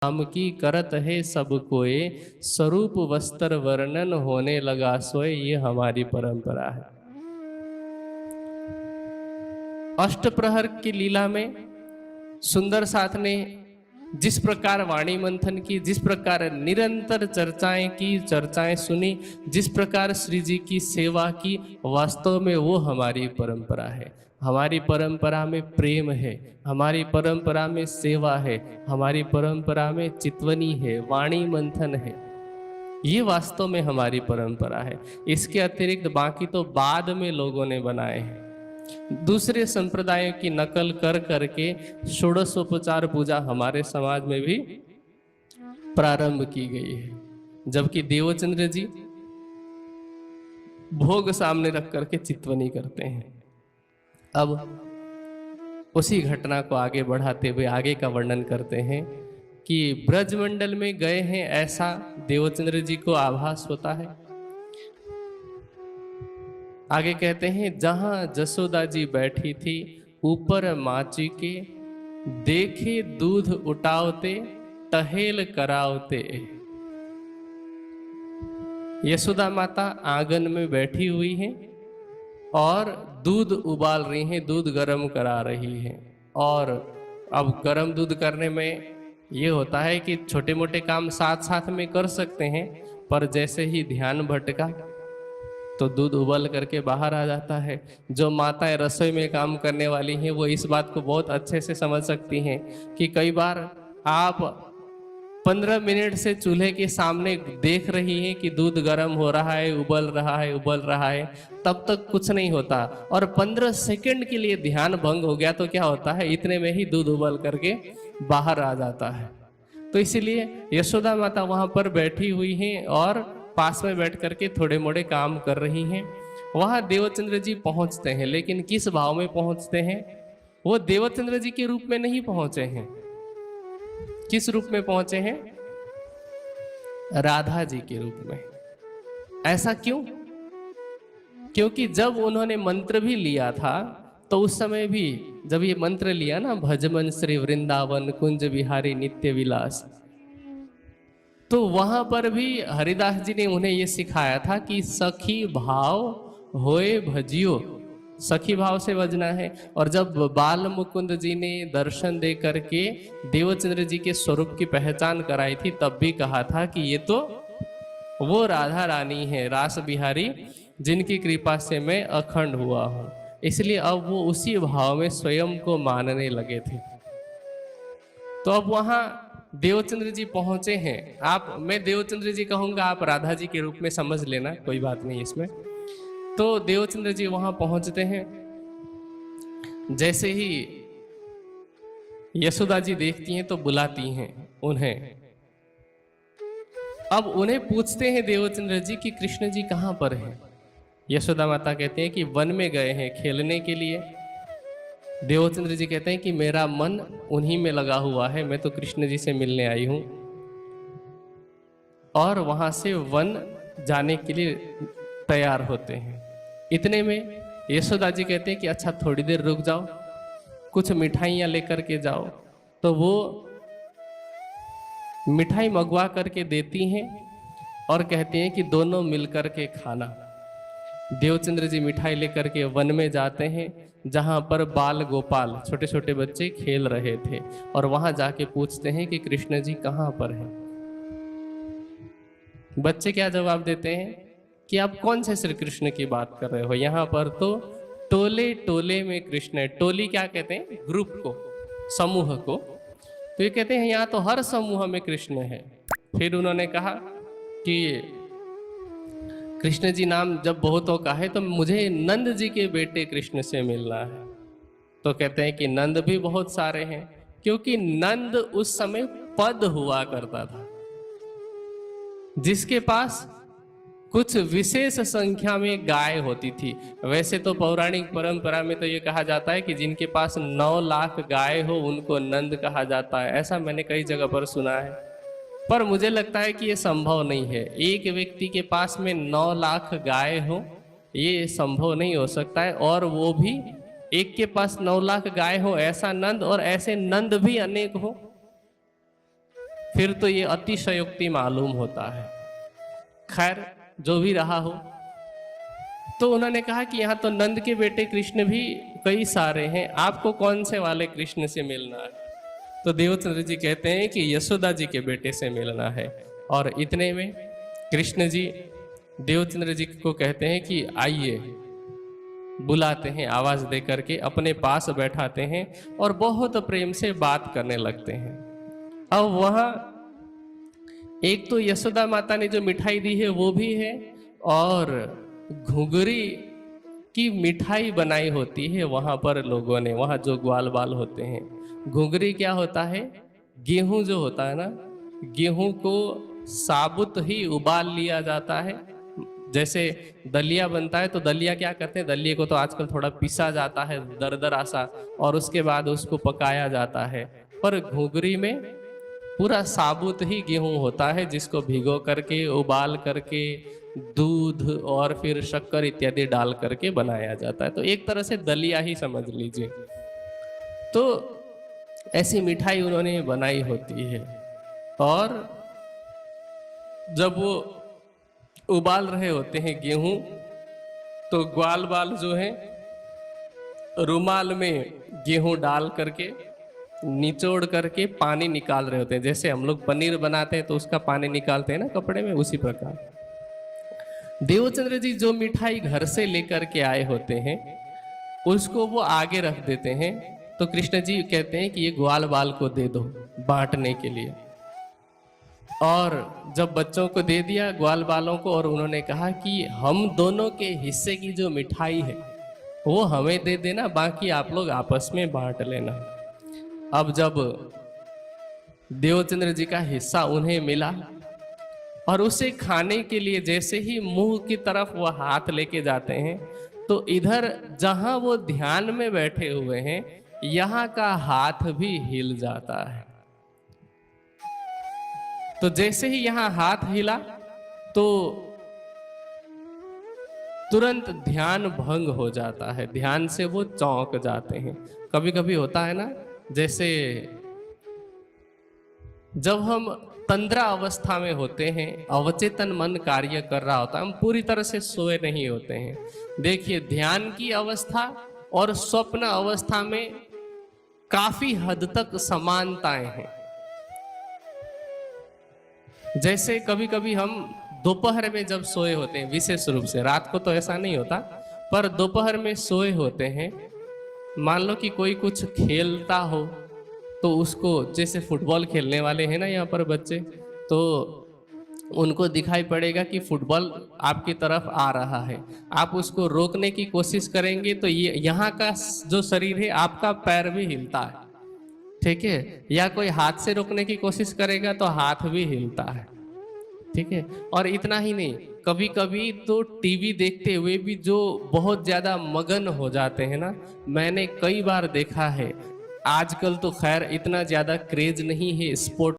राम की करत है सब कोय, स्वरूप वस्त्र वर्णन होने लगा सोए। ये हमारी परंपरा है। अष्टप्रहर की लीला में सुंदर साथ ने जिस प्रकार वाणी मंथन की, जिस प्रकार निरंतर चर्चाएं सुनी, जिस प्रकार श्री जी की सेवा की, वास्तव में वो हमारी परंपरा है। हमारी परंपरा में प्रेम है, हमारी परंपरा में सेवा है, हमारी परंपरा में चितवनी है, वाणी मंथन है। ये वास्तव में हमारी परंपरा है। इसके अतिरिक्त बाकी तो बाद में लोगों ने बनाए हैं। दूसरे संप्रदायों की नकल कर करके षोडशोपचार पूजा हमारे समाज में भी प्रारंभ की गई है, जबकि देवचंद्र जी भोग सामने रख करके चितवनी करते हैं। अब उसी घटना को आगे बढ़ाते हुए आगे का वर्णन करते हैं कि ब्रजमंडल में गए हैं, ऐसा देवचंद्र जी को आभास होता है। आगे कहते हैं, जहां जसोदा जी बैठी थी, ऊपर माची के, देखे दूध उठावते, टहेल करावते। यशोदा माता आंगन में बैठी हुई हैं और दूध उबाल रही हैं, दूध गर्म करा रही हैं। और अब गर्म दूध करने में ये होता है कि छोटे मोटे काम साथ साथ में कर सकते हैं, पर जैसे ही ध्यान भटका तो दूध उबल करके बाहर आ जाता है। जो माताएं रसोई में काम करने वाली हैं वो इस बात को बहुत अच्छे से समझ सकती हैं कि कई बार आप 15 मिनट से चूल्हे के सामने देख रही हैं कि दूध गर्म हो रहा है, उबल रहा है, उबल रहा है, तब तक कुछ नहीं होता, और 15 सेकंड के लिए ध्यान भंग हो गया तो क्या होता है, इतने में ही दूध उबल करके बाहर आ जाता है। तो इसीलिए यशोदा माता वहां पर बैठी हुई हैं और पास में बैठ करके थोड़े मोड़े काम कर रही हैं। वहां देवचंद्र जी पहुंचते हैं, लेकिन किस भाव में पहुंचते हैं? वो देवचंद्र जी के रूप में नहीं पहुंचे हैं। किस रूप में पहुंचे हैं? राधा जी के रूप में। ऐसा क्यों? क्योंकि जब उन्होंने मंत्र भी लिया था तो उस समय भी जब ये मंत्र लिया ना, भजमन श्री वृंदावन कुंज बिहारी नित्य विलास, तो वहां पर भी हरिदास जी ने उन्हें ये सिखाया था कि सखी भाव होए भजियो, सखी भाव से बजना है। और जब बाल मुकुंद जी ने दर्शन दे करके देवचंद्र जी के स्वरूप की पहचान कराई थी, तब भी कहा था कि ये तो वो राधा रानी है, रास बिहारी, जिनकी कृपा से मैं अखंड हुआ हूं। इसलिए अब वो उसी भाव में स्वयं को मानने लगे थे। तो अब वहां देवचंद्र जी पहुंचे हैं। मैं देवचंद्र जी कहूंगा, आप राधा जी के रूप में समझ लेना, कोई बात नहीं इसमें। तो देवचंद्र जी वहां पहुंचते हैं। जैसे ही यशोदा जी देखती हैं तो बुलाती हैं उन्हें। अब उन्हें पूछते हैं देवचंद्र जी कि कृष्ण जी कहां पर हैं? यशोदा माता कहते हैं कि वन में गए हैं खेलने के लिए। देवचंद्र जी कहते हैं कि मेरा मन उन्हीं में लगा हुआ है, मैं तो कृष्ण जी से मिलने आई हूं। और वहां से वन जाने के लिए तैयार होते हैं। इतने में यशोदा जी कहते हैं कि अच्छा थोड़ी देर रुक जाओ, कुछ मिठाइयाँ लेकर के जाओ। तो वो मिठाई मंगवा करके देती हैं और कहती हैं कि दोनों मिलकर के खाना। देवचंद्र जी मिठाई लेकर के वन में जाते हैं, जहां पर बाल गोपाल छोटे छोटे बच्चे खेल रहे थे, और वहां जाके पूछते हैं कि कृष्ण जी कहां पर हैं। बच्चे क्या जवाब देते हैं कि आप कौन से श्री कृष्ण की बात कर रहे हो, यहाँ पर तो टोले टोले में कृष्ण है। टोली क्या कहते हैं? ग्रुप को, समूह को। तो ये कहते हैं यहाँ तो हर समूह में कृष्ण है। फिर उन्होंने कहा कि कृष्ण जी नाम जब बहुतों का है तो मुझे नंद जी के बेटे कृष्ण से मिलना है। तो कहते हैं कि नंद भी बहुत सारे हैं, क्योंकि नंद उस समय पद हुआ करता था, जिसके पास कुछ विशेष संख्या में गाय होती थी। वैसे तो पौराणिक परंपरा में तो ये कहा जाता है कि जिनके पास 9 लाख गाय हो उनको नंद कहा जाता है। ऐसा मैंने कई जगह पर सुना है, पर मुझे लगता है कि ये संभव नहीं है। एक व्यक्ति के पास में 9 लाख गाय हो, ये संभव नहीं हो सकता है। और वो भी एक के पास 9 लाख गाय हो ऐसा नंद, और ऐसे नंद भी अनेक हो, फिर तो ये अतिशयोक्ति मालूम होता है। खैर जो भी रहा हो, तो उन्होंने कहा कि यहाँ तो नंद के बेटे कृष्ण भी कई सारे हैं, आपको कौन से वाले कृष्ण से मिलना है? तो देवचंद्र जी कहते हैं कि यशोदा जी के बेटे से मिलना है। और इतने में कृष्ण जी देवचंद्र जी को कहते हैं कि आइए, बुलाते हैं आवाज दे करके, अपने पास बैठाते हैं और बहुत प्रेम से बात करने लगते हैं। अब वहां एक तो यशोदा माता ने जो मिठाई दी है वो भी है, और घुघरी की मिठाई बनाई होती है वहां पर लोगों ने, वहां जो ग्वाल बाल होते हैं। घुघरी क्या होता है? गेहूं जो होता है ना, गेहूं को साबुत ही उबाल लिया जाता है। जैसे दलिया बनता है तो दलिया क्या करते हैं, दलिए को तो आजकल थोड़ा पीसा जाता है दरदरा सा, और उसके बाद उसको पकाया जाता है। पर घुघरी में पूरा साबुत ही गेहूं होता है, जिसको भिगो करके उबाल करके दूध और फिर शक्कर इत्यादि डाल करके बनाया जाता है। तो एक तरह से दलिया ही समझ लीजिए। तो ऐसी मिठाई उन्होंने बनाई होती है, और जब वो उबाल रहे होते हैं गेहूं, तो ग्वाल बाल जो है रुमाल में गेहूं डाल करके निचोड़ करके पानी निकाल रहे होते हैं। जैसे हम लोग पनीर बनाते हैं तो उसका पानी निकालते हैं ना कपड़े में, उसी प्रकार देवचंद्र जी जो मिठाई घर से लेकर के आए होते हैं उसको वो आगे रख देते हैं। तो कृष्ण जी कहते हैं कि ये ग्वाल बाल को दे दो बांटने के लिए। और जब बच्चों को दे दिया ग्वाल बालों को, और उन्होंने कहा कि हम दोनों के हिस्से की जो मिठाई है वो हमें दे देना, बाकी आप लोग आपस में बांट लेना। अब जब देवचंद्र जी का हिस्सा उन्हें मिला और उसे खाने के लिए जैसे ही मुंह की तरफ वो हाथ लेके जाते हैं, तो इधर जहां वो ध्यान में बैठे हुए हैं यहाँ का हाथ भी हिल जाता है। तो जैसे ही यहाँ हाथ हिला तो तुरंत ध्यान भंग हो जाता है, ध्यान से वो चौंक जाते हैं। कभी कभी होता है ना, जैसे जब हम तंद्रा अवस्था में होते हैं, अवचेतन मन कार्य कर रहा होता है, हम पूरी तरह से सोए नहीं होते हैं। देखिए, ध्यान की अवस्था और स्वप्न अवस्था में काफी हद तक समानताएं हैं। जैसे कभी कभी हम दोपहर में जब सोए होते हैं, विशेष रूप से, रात को तो ऐसा नहीं होता, पर दोपहर में सोए होते हैं, मान लो कि कोई कुछ खेलता हो तो उसको, जैसे फुटबॉल खेलने वाले हैं ना यहाँ पर बच्चे, तो उनको दिखाई पड़ेगा कि फुटबॉल आपकी तरफ आ रहा है, आप उसको रोकने की कोशिश करेंगे तो ये यहाँ का जो शरीर है आपका पैर भी हिलता है, ठीक है, या कोई हाथ से रोकने की कोशिश करेगा तो हाथ भी हिलता है, ठीक है। और इतना ही नहीं, कभी कभी तो टीवी देखते हुए भी जो बहुत ज्यादा मगन हो जाते हैं ना, मैंने कई बार देखा है। आजकल तो खैर इतना ज्यादा क्रेज नहीं है स्पोर्ट